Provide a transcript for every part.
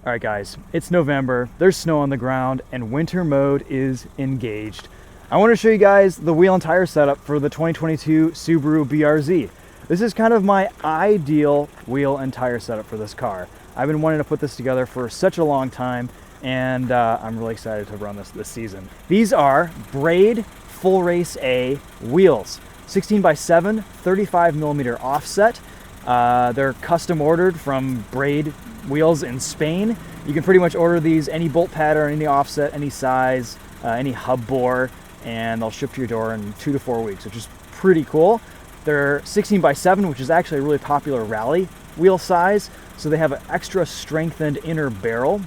All right guys, it's November, there's snow on the ground, and winter mode is engaged. I want to show you guys the wheel and tire setup for the 2022 Subaru BRZ. This is kind of my ideal wheel and tire setup for this car. I've been wanting to put this together for such a long time, and I'm really excited to run this season. These are Braid Full Race A wheels, 16x7, 35mm offset. They're custom ordered from Braid wheels in Spain. You can pretty much order these any bolt pattern, any offset, any size, any hub bore, and they'll ship to your door in 2 to 4 weeks, which is pretty cool. They're 16x7, which is actually a really popular rally wheel size, so they have an extra strengthened inner barrel.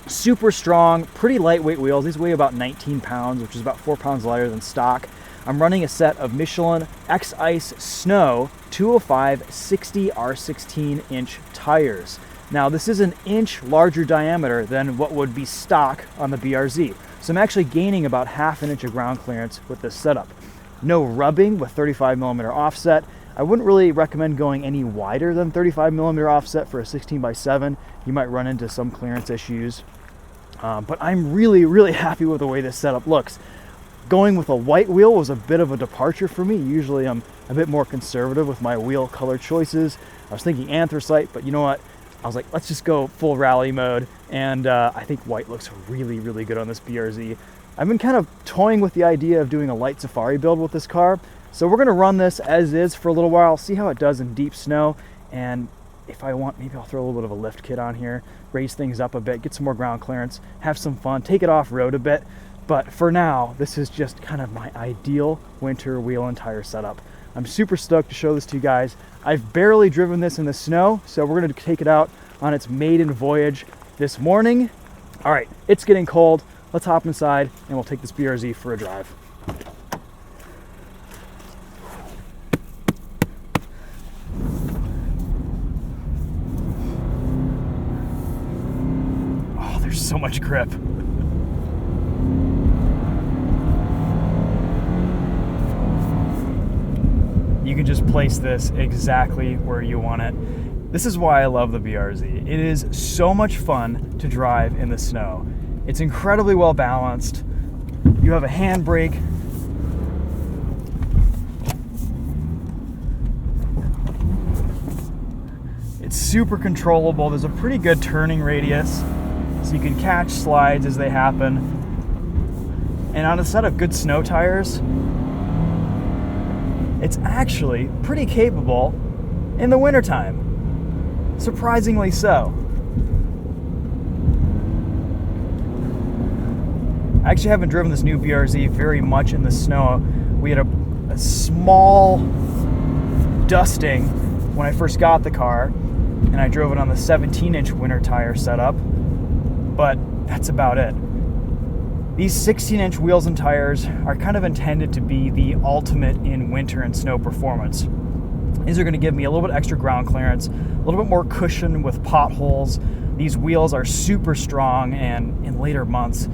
Super strong, pretty lightweight wheels. These weigh about 19 pounds, which is about 4 pounds lighter than stock. I'm running a set of Michelin X-Ice Snow 205 60 R16 inch tires. Now this is an inch larger diameter than what would be stock on the BRZ. So I'm actually gaining about half an inch of ground clearance with this setup. No rubbing with 35mm offset. I wouldn't really recommend going any wider than 35mm offset for a 16x7. You might run into some clearance issues. But I'm really happy with the way this setup looks. Going with a white wheel was a bit of a departure for me. Usually I'm a bit more conservative with my wheel color choices. I was thinking anthracite, but you know what? I was like, let's just go full rally mode. And I think white looks really good on this BRZ. I've been kind of toying with the idea of doing a light safari build with this car. So we're gonna run this as is for a little while, see how it does in deep snow. And if I want, maybe I'll throw a little bit of a lift kit on here, raise things up a bit, get some more ground clearance, have some fun, take it off road a bit. But for now, this is just kind of my ideal winter wheel and tire setup. I'm super stoked to show this to you guys. I've barely driven this in the snow, so we're gonna take it out on its maiden voyage this morning. All right, it's getting cold. Let's hop inside and we'll take this BRZ for a drive. Oh, there's so much grip. You can just place this exactly where you want it. This is why I love the BRZ. It is so much fun to drive in the snow. It's incredibly well balanced. You have a handbrake. It's super controllable. There's a pretty good turning radius, so you can catch slides as they happen. And on a set of good snow tires, it's actually pretty capable in the wintertime. Surprisingly so. I actually haven't driven this new BRZ very much in the snow. We had a small dusting when I first got the car, and I drove it on the 17-inch winter tire setup, but that's about it. These 16-inch wheels and tires are kind of intended to be the ultimate in winter and snow performance. These are going to give me a little bit extra ground clearance, a little bit more cushion with potholes. These wheels are super strong, and in later months,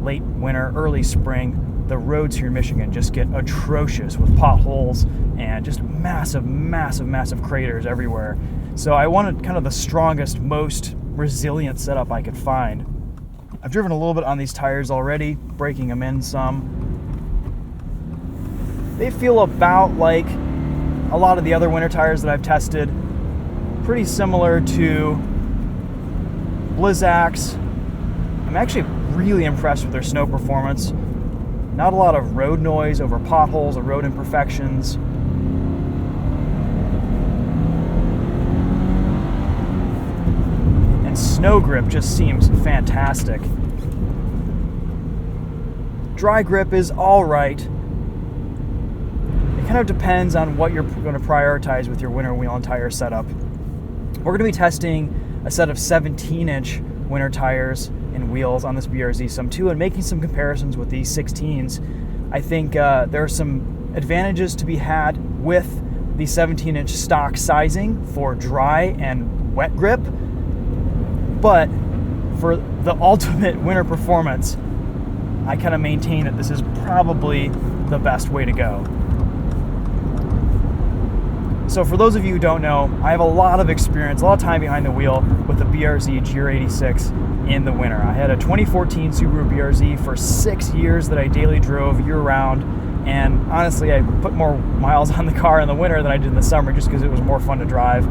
late winter, early spring, the roads here in Michigan just get atrocious with potholes and just massive craters everywhere. So I wanted kind of the strongest, most resilient setup I could find. I've driven a little bit on these tires already, breaking them in some. They feel about like a lot of the other winter tires that I've tested. Pretty similar to Blizzak's. I'm actually really impressed with their snow performance. Not a lot of road noise over potholes or road imperfections. And snow grip just seems fantastic. Dry grip is all right. It kind of depends on what you're going to prioritize with your winter wheel and tire setup. We're going to be testing a set of 17-inch winter tires and wheels on this BRZ some too, and making some comparisons with these 16s. I think there are some advantages to be had with the 17-inch stock sizing for dry and wet grip, but for the ultimate winter performance, I kind of maintain that this is probably the best way to go. So for those of you who don't know, I have a lot of experience, a lot of time behind the wheel with the BRZ GR86 in the winter. I had a 2014 Subaru BRZ for 6 years that I daily drove year-round, and honestly, I put more miles on the car in the winter than I did in the summer just because it was more fun to drive.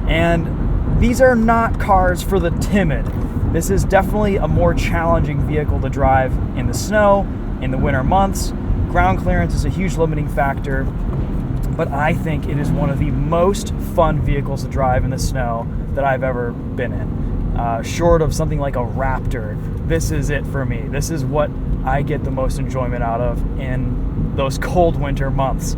And these are not cars for the timid. This is definitely a more challenging vehicle to drive in the snow, in the winter months. Ground clearance is a huge limiting factor, but I think it is one of the most fun vehicles to drive in the snow that I've ever been in. Short of something like a Raptor, this is it for me. This is what I get the most enjoyment out of in those cold winter months.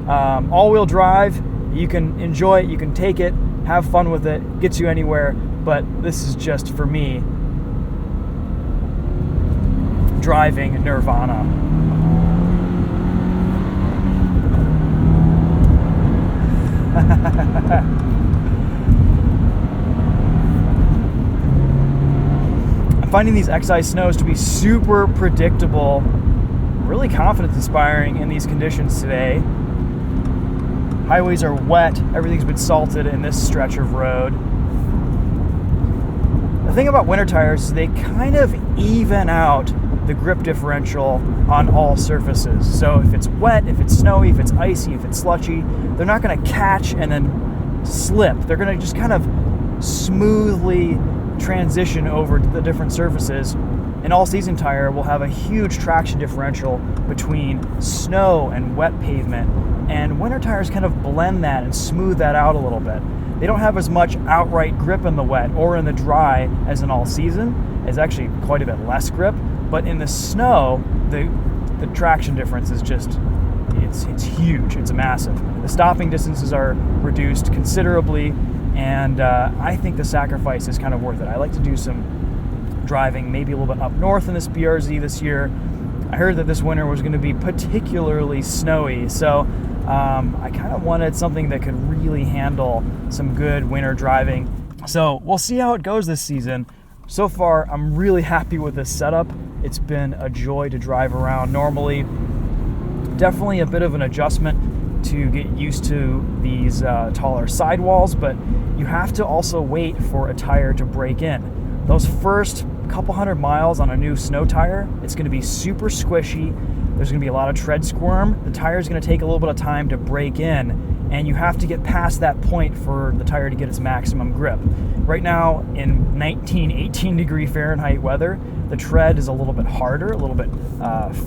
All-wheel drive, you can enjoy it, you can take it, have fun with it, gets you anywhere, but this is just, for me, driving nirvana. I'm finding these XI snows to be super predictable, really confidence inspiring in these conditions today. Highways are wet, everything's been salted in this stretch of road. The thing about winter tires is they kind of even out the grip differential on all surfaces. So if it's wet, if it's snowy, if it's icy, if it's slushy, they're not going to catch and then slip. They're going to just kind of smoothly transition over to the different surfaces. An all-season tire will have a huge traction differential between snow and wet pavement, and winter tires kind of blend that and smooth that out a little bit. They don't have as much outright grip in the wet or in the dry as an all-season. It's actually quite a bit less grip, but in the snow, the traction difference is just, it's huge, it's massive. The stopping distances are reduced considerably, and I think the sacrifice is kind of worth it. I like to do some driving maybe a little bit up north in this BRZ this year. I heard that this winter was going to be particularly snowy, so I kind of wanted something that could really handle some good winter driving. So we'll see how it goes this season. So far, I'm really happy with this setup. It's been a joy to drive around normally. Definitely a bit of an adjustment to get used to these taller sidewalls, but you have to also wait for a tire to break in. Those first couple hundred miles on a new snow tire, it's going to be super squishy. There's going to be a lot of tread squirm. The tire is going to take a little bit of time to break in, and you have to get past that point for the tire to get its maximum grip. Right now, in 19, 18 degree Fahrenheit weather, the tread is a little bit harder, a little bit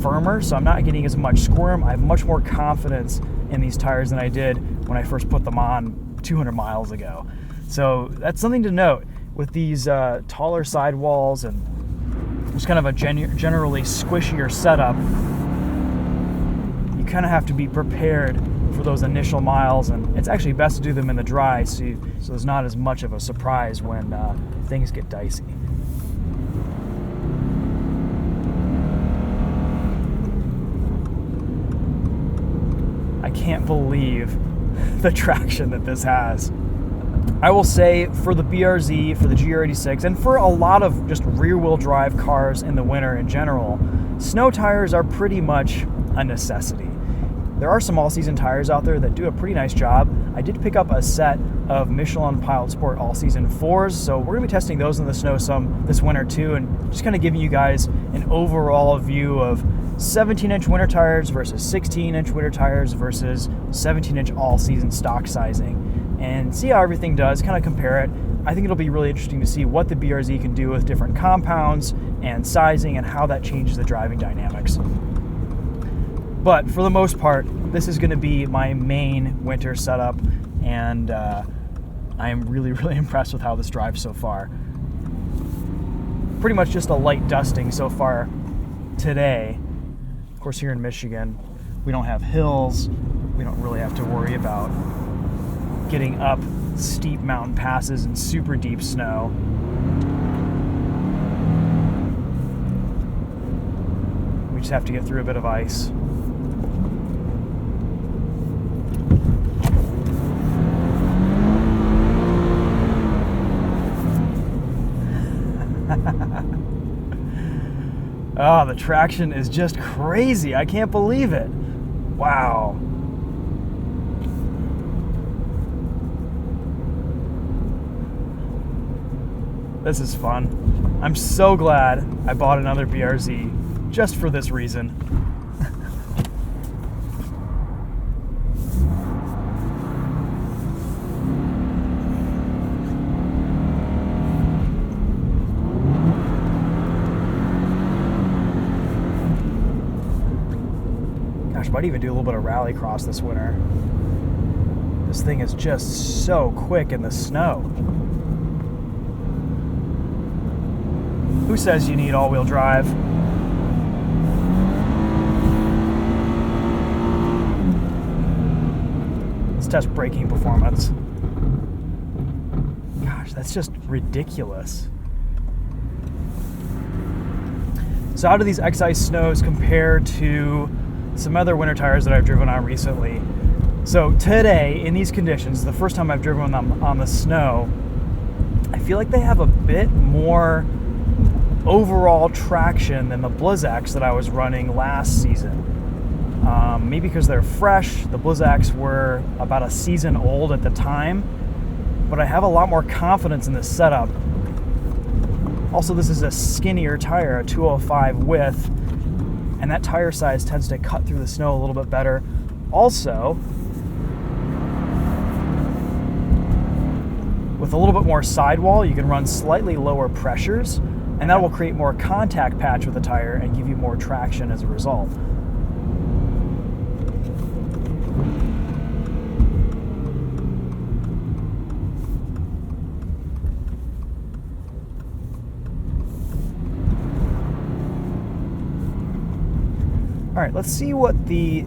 firmer, so I'm not getting as much squirm. I have much more confidence in these tires than I did when I first put them on 200 miles ago. So that's something to note. With these taller sidewalls and just kind of a generally squishier setup, you kind of have to be prepared for those initial miles, and it's actually best to do them in the dry so there's not as much of a surprise when things get dicey. I can't believe the traction that this has. I will say for the BRZ, for the GR86, and for a lot of just rear-wheel drive cars in the winter in general, snow tires are pretty much a necessity. There are some all-season tires out there that do a pretty nice job. I did pick up a set of Michelin Pilot Sport all-season 4s, so we're going to be testing those in the snow some this winter too, and just kind of giving you guys an overall view of 17-inch winter tires versus 16-inch winter tires versus 17-inch all-season stock sizing, and see how everything does, kind of compare it. I think it'll be really interesting to see what the BRZ can do with different compounds and sizing and how that changes the driving dynamics. But for the most part, this is going to be my main winter setup, and I am really, really impressed with how this drives so far. Pretty much just a light dusting so far today. Of course, here in Michigan, we don't have hills. We don't really have to worry about getting up steep mountain passes and super deep snow. We just have to get through a bit of ice. Oh, the traction is just crazy. I can't believe it. Wow. This is fun. I'm so glad I bought another BRZ just for this reason. Gosh, might even do a little bit of rallycross this winter. This thing is just so quick in the snow. Who says you need all-wheel drive? Let's test braking performance. Gosh, that's just ridiculous. So how do these X-Ice snows compare to some other winter tires that I've driven on recently? So today, in these conditions, the first time I've driven them on the snow, I feel like they have a bit more overall traction than the Blizzaks that I was running last season. Maybe because they're fresh. The Blizzaks were about a season old at the time, but I have a lot more confidence in this setup. Also, this is a skinnier tire, a 205 width, and that tire size tends to cut through the snow a little bit better. Also, with a little bit more sidewall, you can run slightly lower pressures, and that will create more contact patch with the tire and give you more traction as a result. All right, let's see what the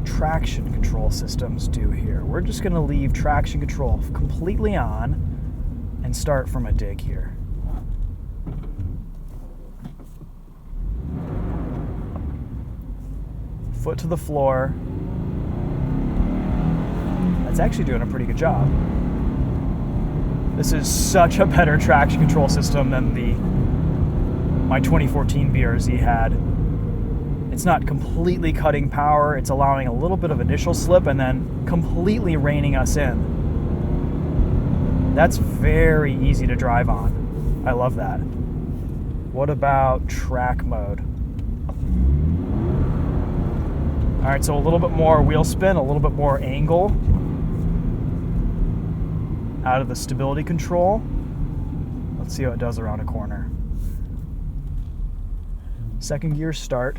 traction control systems do here. We're just going to leave traction control completely on and start from a dig here. Foot to the floor. That's actually doing a pretty good job. This is such a better traction control system than my 2014 BRZ had. It's not completely cutting power, it's allowing a little bit of initial slip and then completely reining us in. That's very easy to drive on. I love that. What about track mode? All right, so a little bit more wheel spin, a little bit more angle out of the stability control. Let's see how it does around a corner. Second gear start.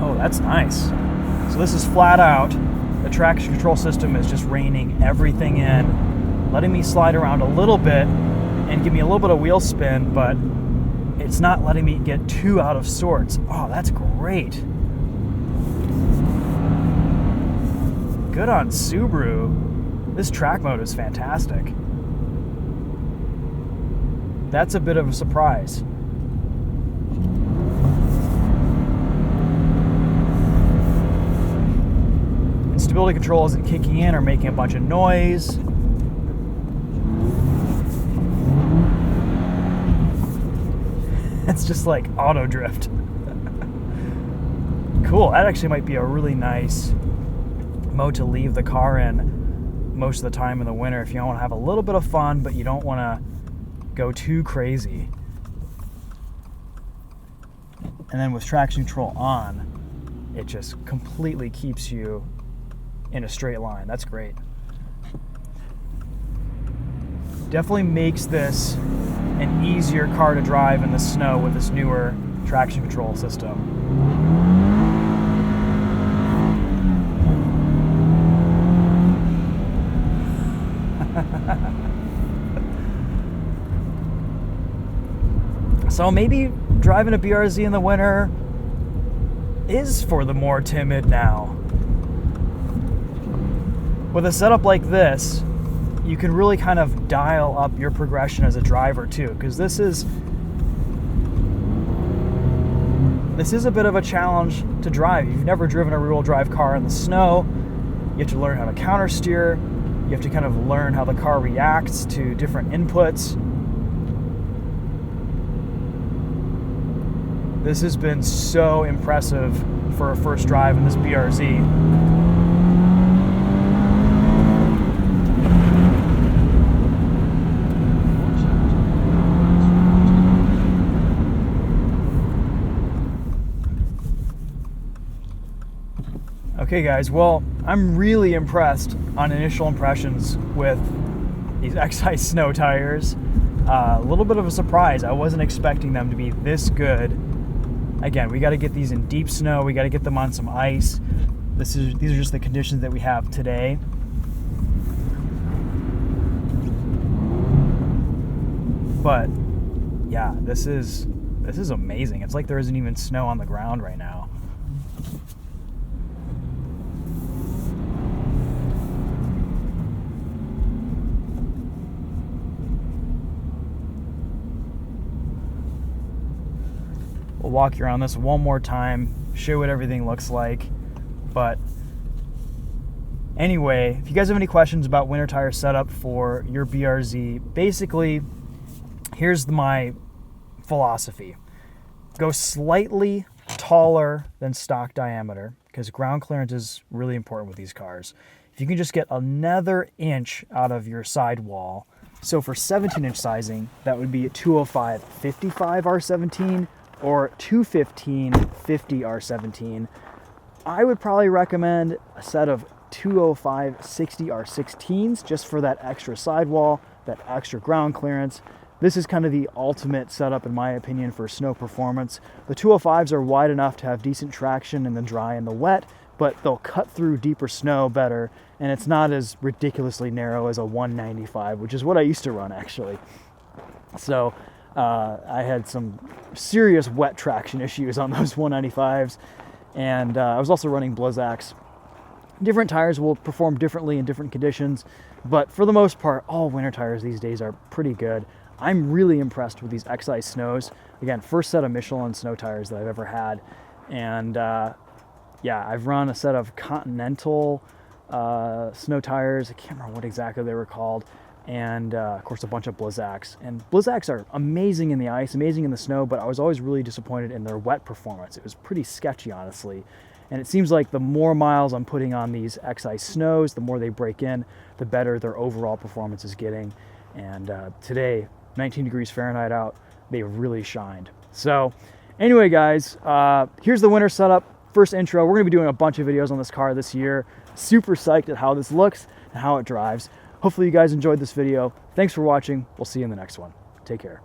Oh, that's nice. So this is flat out. The traction control system is just reining everything in, letting me slide around a little bit and give me a little bit of wheel spin, but it's not letting me get too out of sorts. Oh, that's great. Good on Subaru. This track mode is fantastic. That's a bit of a surprise. And stability control isn't kicking in or making a bunch of noise. It's just like auto drift. Cool, that actually might be a really nice mode to leave the car in most of the time in the winter if you want to have a little bit of fun, but you don't want to go too crazy. And then with traction control on, it just completely keeps you in a straight line. That's great. Definitely makes this an easier car to drive in the snow with this newer traction control system. So maybe driving a BRZ in the winter is for the more timid now. With a setup like this, you can really kind of dial up your progression as a driver too, because this is a bit of a challenge to drive. You've never driven a rear-wheel drive car in the snow. You have to learn how to counter steer. You have to kind of learn how the car reacts to different inputs. This has been so impressive for a first drive in this BRZ. Okay guys, well, I'm really impressed on initial impressions with these Excise snow tires. A little bit of a surprise. I wasn't expecting them to be this good. Again, we got to get these in deep snow. We got to get them on some ice. These are just the conditions that we have today. But yeah, this is amazing. It's like there isn't even snow on the ground right now. We'll walk you around this one more time, show what everything looks like. But anyway, if you guys have any questions about winter tire setup for your BRZ, basically, here's my philosophy. Go slightly taller than stock diameter, because ground clearance is really important with these cars. If you can just get another inch out of your sidewall, so for 17-inch sizing, that would be a 205/55 R17 or 215/50 R17. I would probably recommend a set of 205/60 R16s just for that extra sidewall, that extra ground clearance. This is kind of the ultimate setup, in my opinion, for snow performance. The 205s are wide enough to have decent traction in the dry and the wet, but they'll cut through deeper snow better, and it's not as ridiculously narrow as a 195, which is what I used to run, actually. So I had some serious wet traction issues on those 195s, and I was also running Blizzaks. Different tires will perform differently in different conditions, but for the most part, all winter tires these days are pretty good. I'm really impressed with these Excise snows. Again, first set of Michelin snow tires that I've ever had, and yeah, I've run a set of Continental snow tires. I can't remember what exactly they were called. And of course a bunch of Blizzaks. And Blizzaks are amazing in the ice, amazing in the snow, but I was always really disappointed in their wet performance. It was pretty sketchy, honestly. And it seems like the more miles I'm putting on these Excise snows, the more they break in, the better their overall performance is getting. And today, 19 degrees Fahrenheit out, they really shined. So anyway, guys, here's the winter setup. First intro. We're gonna be doing a bunch of videos on this car this year. Super psyched at how this looks and how it drives. Hopefully you guys enjoyed this video. Thanks for watching. We'll see you in the next one. Take care.